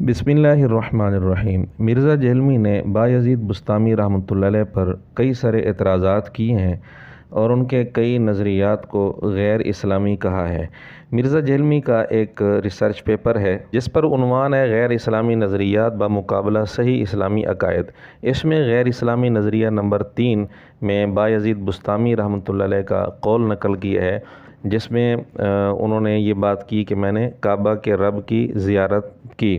बिस्मिल्लाहिर्रहमानिर्रहीम। मिर्ज़ा जहलमी ने बायज़ीद बुस्तामी रहमतुल्लाह अलैह पर कई सारे एतराज़ात किए हैं और उनके कई नज़रियात को गैर इस्लामी कहा है। मिर्ज़ा जहलमी का एक रिसर्च पेपर है जिस पर उन्वान है गैर इस्लामी नज़रियात बमुकाबला सही इस्लामी अकायद। इसमें गैर इस्लामी नज़रिया नंबर 3 में बायज़ीद बुस्तामी रहमतुल्लाह अलैह का कौल नकल किया है, जिसमें उन्होंने ये बात की कि मैंने काबा के रब की ज़ियारत की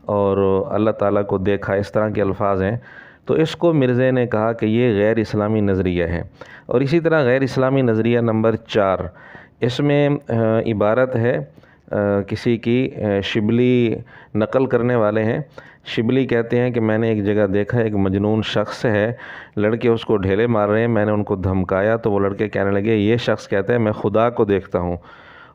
और अल्लाह ताला को देखा, इस तरह के अल्फाज हैं। तो इसको मिर्ज़े ने कहा कि ये गैर इस्लामी नज़रिया है। और इसी तरह गैर इस्लामी नज़रिया नंबर 4, इसमें इबारत है किसी की शिबली नकल करने वाले हैं। शिबली कहते हैं कि मैंने एक जगह देखा, एक मजनून शख्स है, लड़के उसको ढेले मार रहे हैं, मैंने उनको धमकाया तो वो लड़के कहने लगे ये शख्स कहता है मैं खुदा को देखता हूँ।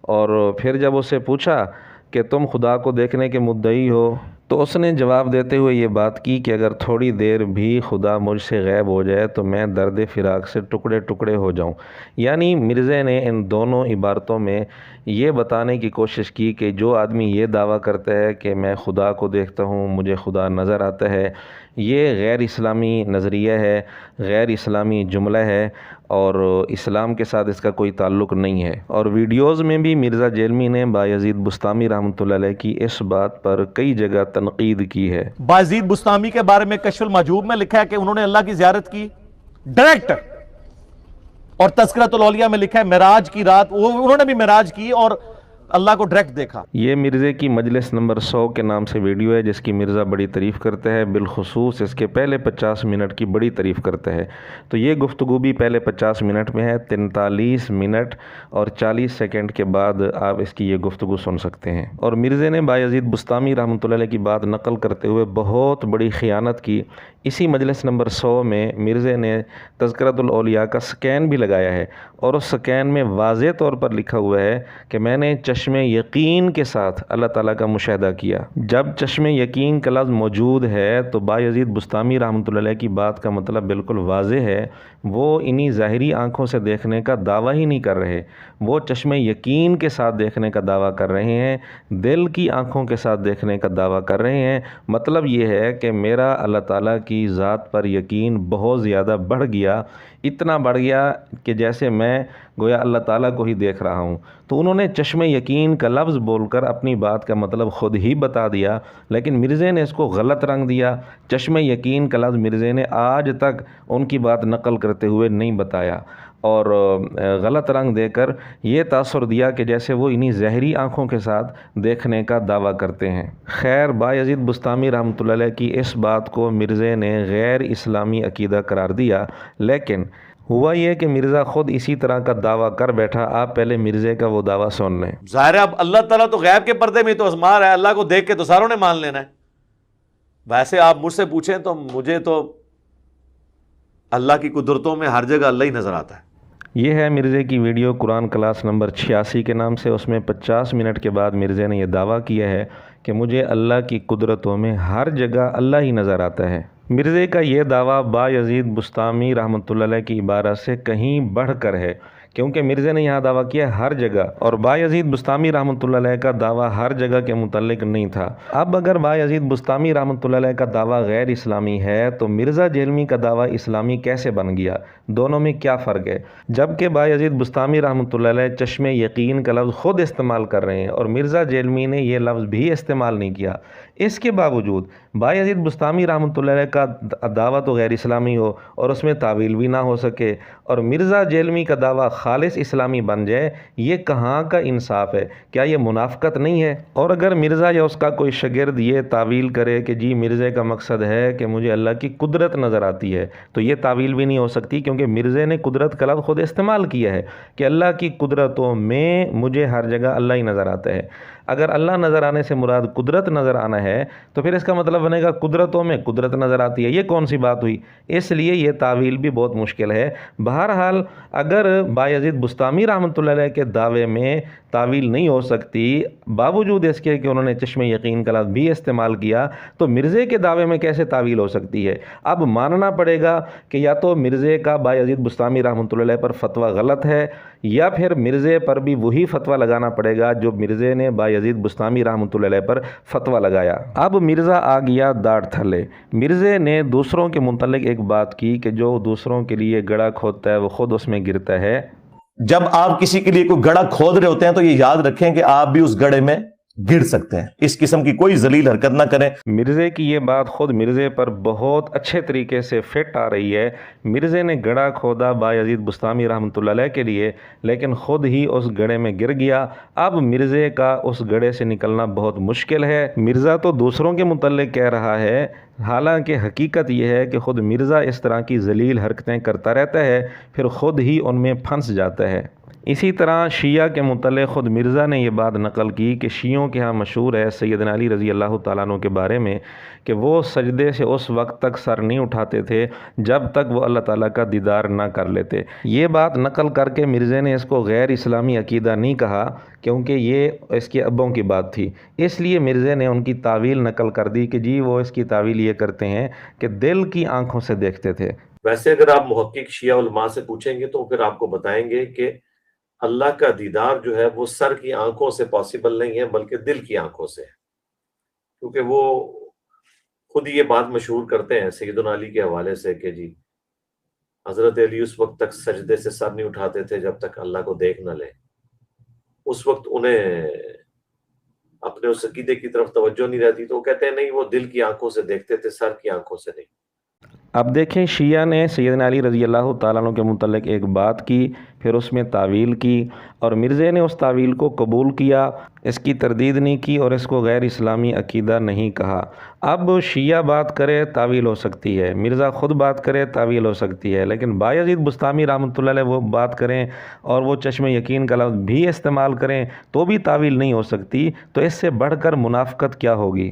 और फिर जब उससे पूछा कि तुम खुदा को देखने के मुद्दई हो, तो उसने जवाब देते हुए ये बात की कि अगर थोड़ी देर भी खुदा मुझसे गैब हो जाए तो मैं दर्द फिराक से टुकड़े टुकड़े हो जाऊं। यानी मिर्ज़े ने इन दोनों इबारतों में ये बताने की कोशिश की कि जो आदमी ये दावा करता है कि मैं खुदा को देखता हूँ, मुझे खुदा नज़र आता है, ये गैर इस्लामी नज़रिया है, गैर इस्लामी जुमला है और इस्लाम के साथ इसका कोई ताल्लुक़ नहीं है। और वीडियोज़ में भी मिर्ज़ा जहलमी ने बायज़ीद बुस्तामी रहमतुल्लाह अलैह की इस बात पर कई जगह तनकीद की है। बायज़ीद बुस्तामी के बारे में कश्फुल महजूब में लिखा है कि उन्होंने अल्लाह की ज़ियारत की डायरेक्ट, और तज़किरतुल औलिया में लिखा है मेराज की रात उन्होंने भी मेराज की और अल्लाह को डायरेक्ट देखा। ये मिर्ज़े की मजलिस नंबर 100 के नाम से वीडियो है जिसकी मिर्ज़ा बड़ी तारीफ़ करता है, बिलखुसूस इसके पहले 50 मिनट की बड़ी तारीफ़ करता है। तो ये गुफ्तगू भी पहले 50 मिनट में है, 43 मिनट और 40 सेकंड के बाद आप इसकी ये गुफ्तगू सुन सकते हैं। और मिर्ज़े ने बायज़ीद बुस्तामी रहमतुल्लाह अलैह की बात नकल करते हुए बहुत बड़ी ख़ियानत की। इसी मजलिस नंबर 100 में मिर्ज़े ने तज़किरतुल औलिया का स्कैन भी लगाया है और उस स्कैन में वाज़ेह तौर पर लिखा हुआ है कि मैंने चश्मे यकीन के साथ अल्लाह ताला का मुशाहदा किया। जब चश्मे यकीन का लफ्ज़ मौजूद है तो बायज़ीद बुस्तामी रहमतुल्लाह अलैह की बात का मतलब बिल्कुल वाज़ेह है। वो इन्हीं ज़ाहिरी आँखों से देखने का दावा ही नहीं कर रहे, वो चश्मे यकीन के साथ देखने का दावा कर रहे हैं, दिल की आँखों के साथ देखने का दावा कर रहे हैं। मतलब ये है कि मेरा अल्लाह ताला की ज़ात पर यकीन बहुत ज़्यादा बढ़ गया, इतना बढ़ गया कि जैसे मैं गोया अल्लाह ताला को ही देख रहा हूँ। तो उन्होंने चश्मे यकीन का लफ्ज़ बोलकर अपनी बात का मतलब ख़ुद ही बता दिया, लेकिन मिर्ज़े ने इसको गलत रंग दिया। चश्मे यकीन का लफ्ज़ मिर्ज़े ने आज तक उनकी बात नकल करते हुए नहीं बताया और गलत रंग देकर ये तासुर दिया कि जैसे वो इन्हीं ज़हरी आँखों के साथ देखने का दावा करते हैं। खैर, बायज़ीद बुस्तामी रहमतुल्लाह अलैह की इस बात को मिर्ज़े ने गैर इस्लामी अकीदा करार दिया, लेकिन हुआ ये कि मिर्ज़ा ख़ुद इसी तरह का दावा कर बैठा। आप पहले मिर्ज़े का वो दावा सुन लें। ज़ाहिर है अब अल्लाह ताला तो गैब के पर्दे में तो आज़मा रहा है, अल्लाह को देख के तो सारों ने मान लेना है। वैसे आप मुझसे पूछें तो मुझे तो अल्लाह की कुदरतों में हर जगह अल्लाह ही नज़र आता है। ये है मिर्ज़े की वीडियो कुरान क्लास नंबर 86 के नाम से। उसमें 50 मिनट के बाद मिर्ज़े ने यह दावा किया है कि मुझे अल्लाह की कुदरतों में हर जगह अल्लाह ही नज़र आता है। मिर्ज़े का ये दावा बायज़ीद बुस्तामी रहमतुल्लाह अलैह की इबारत से कहीं बढ़ कर है, क्योंकि मिर्ज़े ने यहाँ दावा किया हर जगह, और बायज़ीद बुस्तामी रहमतुल्लाह अलैह का दावा हर जगह के मुतल्लिक नहीं था। अब अगर बायज़ीद बुस्तामी रहमतुल्लाह अलैह का दावा गैर इस्लामी है तो मिर्ज़ा जहलमी का दावा इस्लामी कैसे बन गया? दोनों में क्या फ़र्क है? जबकि बायज़ीद बुस्तामी रहमतुल्लाह अलैह चश्मे यकीन का लफ्ज़ ख़ुद इस्तेमाल कर रहे हैं और मिर्ज़ा जहलमी ने यह लफ्ज़ भी इस्तेमाल नहीं किया। इसके बावजूद बायज़ीद बुस्तामी रहमतुल्लाह अलैह का दावा तो गैर इस्लामी हो और उसमें तावील भी ना हो सके, और मिर्ज़ा जहलमी का दावा खालिस इस्लामी बन जाए, ये कहाँ का इंसाफ है? क्या ये मुनाफ़िकत नहीं है? और अगर मिर्ज़ा या उसका कोई शागिर्द ये तावील करे कि जी मिर्ज़े का मकसद है कि मुझे अल्लाह की कुदरत नज़र आती है, तो ये तावील भी नहीं हो सकती, क्योंकि मिर्ज़े ने कुदरत का लफ्ज़ ख़ुद इस्तेमाल किया है कि अल्लाह की कुदरतों में मुझे हर जगह अल्लाह ही नज़र आता है। अगर अल्लाह नज़र आने से मुराद कुदरत नज़र आना है तो फिर इसका मतलब बनेगा कुदरतों में कुदरत नज़र आती है। ये कौन सी बात हुई? इसलिए ये तावील भी बहुत मुश्किल है। बहरहाल अगर बायज़ीद बुस्तामी रहमतुल्लाह अलैह के दावे में तावील नहीं हो सकती, बावजूद इसके कि उन्होंने चश्मे यकीन का लफ्ज़ भी इस्तेमाल किया, तो मिर्ज़े के दावे में कैसे तावील हो सकती है? अब मानना पड़ेगा कि या तो मिर्ज़े का बायज़ीद बुस्तामी रहमतुल्लाह अलैह पर फतवा गलत है, یا پھر مرزے پر بھی وہی فتویٰ لگانا پڑے گا جو مرزے نے بایزید بستامی رحمۃ اللہ علیہ پر فتویٰ لگایا۔ اب مرزا آ گیا داڑھ تھلے۔ مرزے نے دوسروں کے متعلق ایک بات کی کہ جو دوسروں کے لیے گڑھا کھودتا ہے وہ خود اس میں گرتا ہے۔ جب آپ کسی کے لیے کوئی گڑھا کھود رہے ہوتے ہیں تو یہ یاد رکھیں کہ آپ بھی اس گڑھے میں گر سکتے ہیں، اس قسم کی کوئی ذلیل حرکت نہ کریں۔ مرزے کی یہ بات خود مرزے پر بہت اچھے طریقے سے فٹ آ رہی ہے۔ مرزے نے گڑھا کھودا بایزید بستامی رحمۃ اللہ علیہ کے لیے، لیکن خود ہی اس گڑھے میں گر گیا۔ اب مرزے کا اس گڑھے سے نکلنا بہت مشکل ہے۔ مرزا تو دوسروں کے متعلق کہہ رہا ہے، حالانکہ حقیقت یہ ہے کہ خود مرزا اس طرح کی ذلیل حرکتیں کرتا رہتا ہے، پھر خود ہی ان میں پھنس جاتا ہے۔ اسی طرح شیعہ کے متعلق خود مرزا نے یہ بات نقل کی کہ شیعوں کے ہاں مشہور ہے سیدنا علی رضی اللہ تعالیٰ عنہ کے بارے میں کہ وہ سجدے سے اس وقت تک سر نہیں اٹھاتے تھے جب تک وہ اللہ تعالیٰ کا دیدار نہ کر لیتے۔ یہ بات نقل کر کے مرزا نے اس کو غیر اسلامی عقیدہ نہیں کہا، کیونکہ یہ اس کے ابوں کی بات تھی، اس لیے مرزا نے ان کی تعویل نقل کر دی کہ جی وہ اس کی تعویل یہ کرتے ہیں کہ دل کی آنکھوں سے دیکھتے تھے۔ ویسے اگر آپ محقق شیعہ علماء سے پوچھیں گے تو پھر آپ کو بتائیں گے کہ اللہ کا دیدار جو ہے وہ سر کی آنکھوں سے پاسبل نہیں ہے بلکہ دل کی آنکھوں سے ہے، کیونکہ وہ خود یہ بات مشہور کرتے ہیں سیدنا علی کے حوالے سے کہ جی حضرت علی اس وقت تک سجدے سے سر نہیں اٹھاتے تھے جب تک اللہ کو دیکھ نہ لیں۔ اس وقت انہیں اپنے اس عقیدے کی طرف توجہ نہیں رہتی، تو وہ کہتے ہیں نہیں وہ دل کی آنکھوں سے دیکھتے تھے، سر کی آنکھوں سے نہیں۔ اب دیکھیں شیعہ نے سیدنا علی رضی اللہ تعالیٰ عنہ کے متعلق ایک بات کی، پھر اس میں تعویل کی، اور مرزا نے اس تعویل کو قبول کیا، اس کی تردید نہیں کی اور اس کو غیر اسلامی عقیدہ نہیں کہا۔ اب شیعہ بات کرے تعویل ہو سکتی ہے، مرزا خود بات کرے تعویل ہو سکتی ہے، لیکن بایزید بستامی رحمۃ اللہ علیہ وہ بات کریں اور وہ چشم یقین کا لفظ بھی استعمال کریں تو بھی تعویل نہیں ہو سکتی، تو اس سے بڑھ کر منافقت کیا ہوگی۔